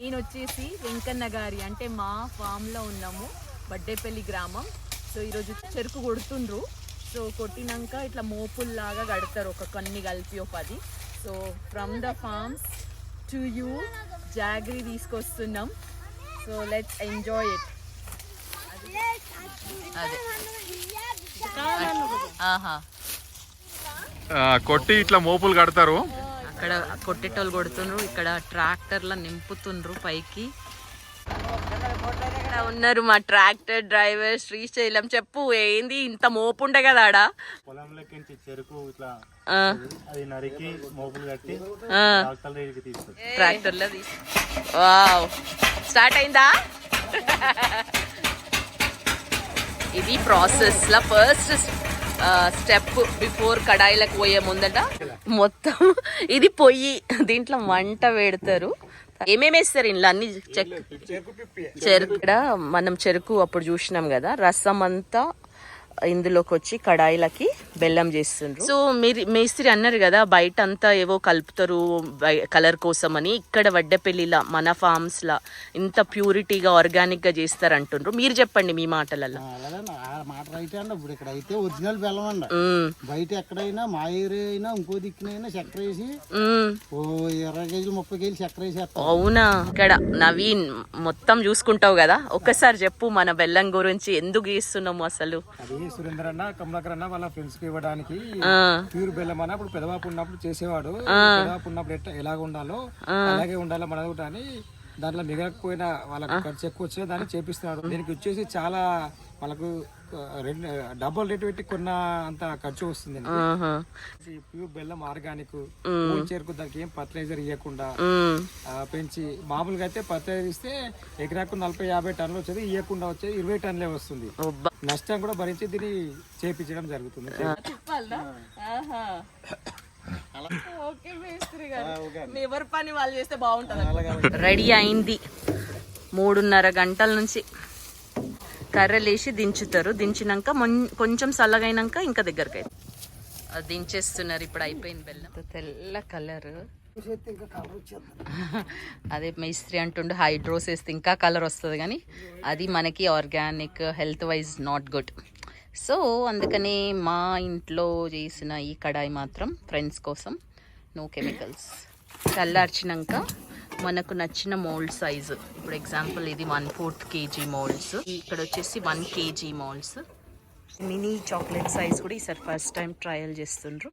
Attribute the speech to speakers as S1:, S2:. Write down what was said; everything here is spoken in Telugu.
S1: నేను వచ్చేసి వెంకన్న గారి అంటే మా ఫామ్లో ఉన్నాము, వడ్డేపల్లి గ్రామం. సో ఈరోజు చెరుకు కొడుతుండ్రు. సో కొట్టినాక ఇట్లా మోపుల్లాగా కడతారు, ఒక కొన్ని కలిపి ఒక 10. So from the farms to you jaggery తీసుకొస్తున్నాం. So let's enjoy it.
S2: కొట్టి ఇట్లా మోపులు కడతారు.
S1: అక్కడ కొట్టేటోళ్ళు కొడుతుండ్రు, ఇక్కడ ట్రాక్టర్ల నింపుతుండ్రు పైకి. ఉన్నారు మా ట్రాక్టర్ డ్రైవర్ శ్రీశైలం. చెప్పు, ఏంది ఇంత మోపు ఉండే కదా ఆడ?
S3: పొలంలోకి చెరుకు ఇట్లా అది నరికి మోపులు కట్టి
S1: ట్రాక్టర్లో వావ్, స్టార్ట్ అయిందా? ఇది ప్రాసెస్ లా ఫస్ట్ స్టెప్ బిఫోర్ కడాయిలకు పోయే ముందట మొత్తం ఇది పొయ్యి, దీంట్లో మంట పెడతారు. ఏమేమి వేస్తారు ఇంట్లో? అన్ని చెరుకు. ఇక్కడ మనం చెరుకు అప్పుడు చూసినాం కదా, రసం అంతా ఇందులోకి వచ్చి కడాయిలకి బెల్లం చేస్తుండ్రు. సో మీరు మేస్త్రి అన్నారు కదా బయట అంతా ఏవో కలుపుతారు కలర్ కోసం అని, ఇక్కడ వడ్డేపల్లిలా మన ఫార్మ్స్ లా ఇంత ప్యూరిటీగా ఆర్గానిక్ గా చేస్తారు అంటుండ్రు. మీరు చెప్పండి మీ మాటలలో.
S4: ఇప్పుడు ఇక్కడ అయితే ఒరిజినల్ బెల్లం అండి. బయట ఎక్కడైనా మా ఏరియా అయినా ఇంకో దిక్కునైనా చక్కెర వేసి 20 కేజీలు 30 కేజీలు చక్కెర వేసి.
S1: అవునా? ఇక్కడ నవీన్ మొత్తం చూసుకుంటావు కదా, ఒక్కసారి చెప్పు మన బెల్లం గురించి, ఎందుకు చేస్తున్నాము అసలు?
S3: సురేందర్ అన్న, కమలాకర్ అన్న వాళ్ళ ఫ్రెండ్స్ కి ఇవ్వడానికి ప్యూర్ బెల్లం అన్న ఇప్పుడు పెదవాపు ఉన్నప్పుడు చేసేవాడు. పెదవాపు ఉన్నప్పుడు ఎలాగ ఉండాలో అలాగే ఉండాలో మనది కూడా అని, దాంట్లో మిగలకపోయినా వాళ్ళకి ఖర్చు ఎక్కువ వచ్చే దాన్ని చేపిస్తున్నాడు. దీనికి వచ్చేసి చాలా వాళ్ళకు డబుల్ రేట్ పెట్టి కొన్న అంత ఖర్చు వస్తుంది. ప్యూర్ బెల్లం ఆర్గానిక్ చేరుకు, దానికి ఏం ఫర్టిలైజర్ ఇవ్వకుండా పెంచి, మామూలుగా అయితే ఫర్టిలైజర్ ఇస్తే ఎకరాకు 40-50 టన్నులు వచ్చేది, ఇవ్వకుండా వచ్చేది 20 టన్నులే వస్తుంది. నష్టం కూడా భరించి దీన్ని చేపించడం జరుగుతుంది.
S1: ఎవరి పని వాళ్ళు చేస్తే బాగుంటుంది. రెడీ అయింది. 3.5 గంటల నుంచి కర్రలేసి దించుతారు. దించినాక కొంచెం చల్లగైనాక ఇంకా దగ్గరకి అది దించేస్తున్నారు. ఇప్పుడు అయిపోయింది బెల్లం. తెల్ల కలర్. అదే మేస్త్రి అంటుండే హైడ్రోస్ వేస్తే ఇంకా కలర్ వస్తుంది, కానీ అది మనకి organic, health wise not good. So అందుకని మా ఇంట్లో చేసిన ఈ కడాయి మాత్రం ఫ్రెండ్స్ కోసం, నో కెమికల్స్. చల్లార్చినాక మనకు నచ్చిన మోల్డ్ సైజు, ఇప్పుడు ఎగ్జాంపుల్ ఇది 1/4 kg మోల్డ్స్, ఇక్కడ వచ్చేసి 1 kg moulds. Mini chocolate size కూడా ఈసారి ఫస్ట్ టైం ట్రయల్ చేస్తుండ్రు.